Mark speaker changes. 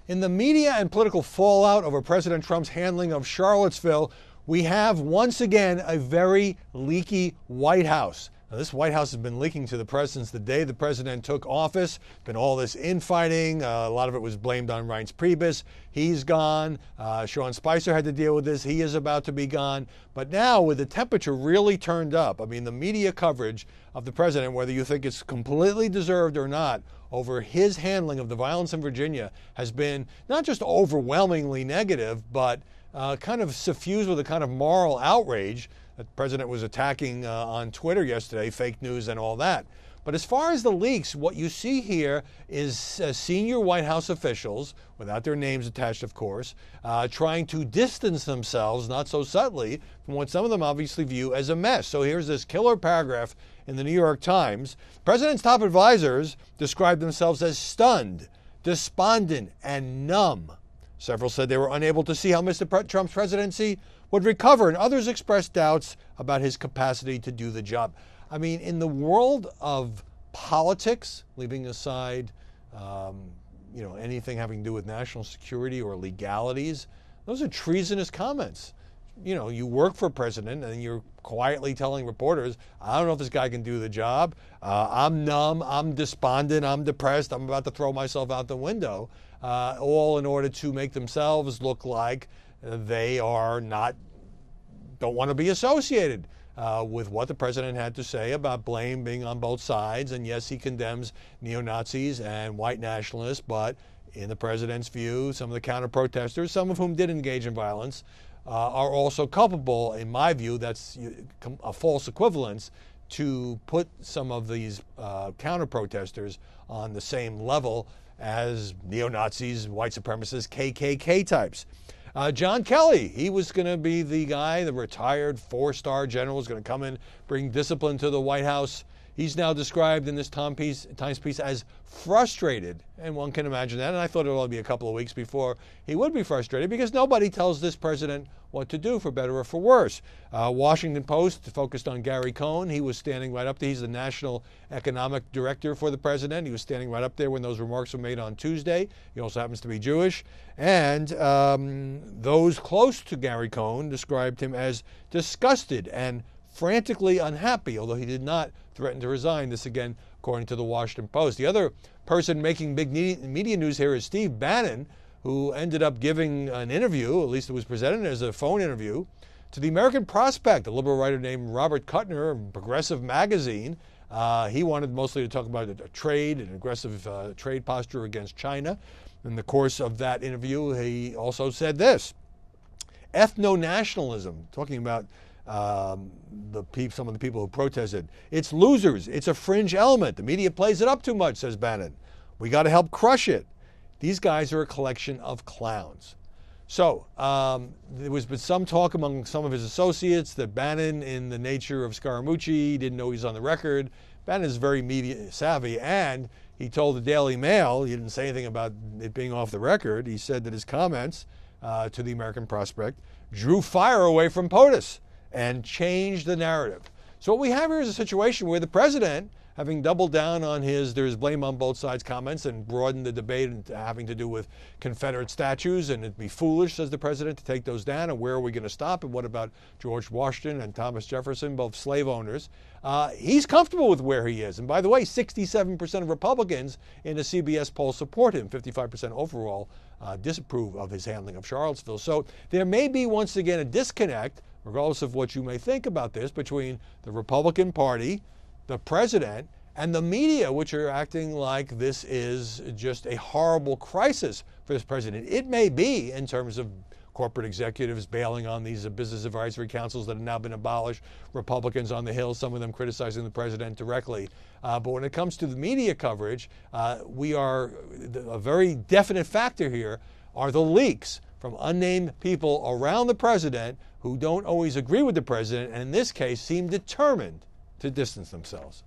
Speaker 1: In the media and political fallout over President Trump's handling of Charlottesville, we have once again a very leaky White House. Now, this White House has been leaking to the press since the day the president took office. Been all this infighting. A lot of it was blamed on Reince Priebus. He's gone. Sean Spicer had to deal with this. He is about to be gone. But now, with the temperature really turned up, I mean, the media coverage of the president, whether you think it's completely deserved or not, over his handling of the violence in Virginia has been not just overwhelmingly negative, but kind of suffused with a kind of moral outrage. The president was attacking on Twitter yesterday, fake news and all that. But as far as the leaks, what you see here is senior White House officials, without their names attached, of course, trying to distance themselves, not so subtly, from what some of them obviously view as a mess. So here's this killer paragraph in the New York Times. President's top advisors described themselves as stunned, despondent, and numb. Several said they were unable to see how Mr. Trump's presidency would recover, and others expressed doubts about his capacity to do the job. I mean, in the world of politics, leaving aside anything having to do with national security or legalities, those are treasonous comments. You know, you work for a president and you're quietly telling reporters, I don't know if this guy can do the job. I'm numb, I'm despondent, I'm depressed, I'm about to throw myself out the window, all in order to make themselves look like they don't want to be associated with what the president had to say about blame being on both sides. And yes, he condemns neo-Nazis and white nationalists, but in the president's view, some of the counter-protesters, some of whom did engage in violence, are also culpable. In my view, that's a false equivalence to put some of these counter-protesters on the same level as neo-Nazis, white supremacists, KKK types. John Kelly, he was going to be the guy, the retired four-star general, was going to come in, bring discipline to the White House. He's now described in this Times piece as frustrated, and one can imagine that. And I thought it would only be a couple of weeks before he would be frustrated, because nobody tells this president what to do, for better or for worse. Washington Post focused on Gary Cohn. He was standing right up there. He's the national economic director for the president. He was standing right up there when those remarks were made on Tuesday. He also happens to be Jewish. And those close to Gary Cohn described him as disgusted and frantically unhappy, although he did not threaten to resign. This again, according to the Washington Post. The other person making big media news here is Steve Bannon, who ended up giving an interview, at least it was presented as a phone interview, to the American Prospect, a liberal writer named Robert Kuttner, Progressive Magazine. He wanted mostly to talk about an aggressive trade posture against China. In the course of that interview, he also said this: ethno-nationalism, talking about some of the people who protested. It's losers. It's a fringe element. The media plays it up too much, says Bannon. We got to help crush it. These guys are a collection of clowns. So there was been some talk among some of his associates that Bannon, in the nature of Scaramucci, didn't know he was on the record. Bannon is very media savvy, and he told the Daily Mail, he didn't say anything about it being off the record. He said that his comments to the American Prospect drew fire away from POTUS and changed the narrative. So what we have here is a situation where the president, having doubled down on there's blame on both sides comments and broadened the debate into having to do with Confederate statues, and it'd be foolish, says the president, to take those down, and where are we going to stop, and what about George Washington and Thomas Jefferson, both slave owners? He's comfortable with where he is. And by the way, 67% of Republicans in a CBS poll support him, 55% overall disapprove of his handling of Charlottesville. So there may be, once again, a disconnect, regardless of what you may think about this, between the Republican Party, the president, and the media, which are acting like this is just a horrible crisis for this president. It may be, in terms of corporate executives bailing on these business advisory councils that have now been abolished, Republicans on the Hill, some of them criticizing the president directly. But when it comes to the media coverage, a very definite factor here are the leaks from unnamed people around the president who don't always agree with the president, and in this case seem determined to distance themselves.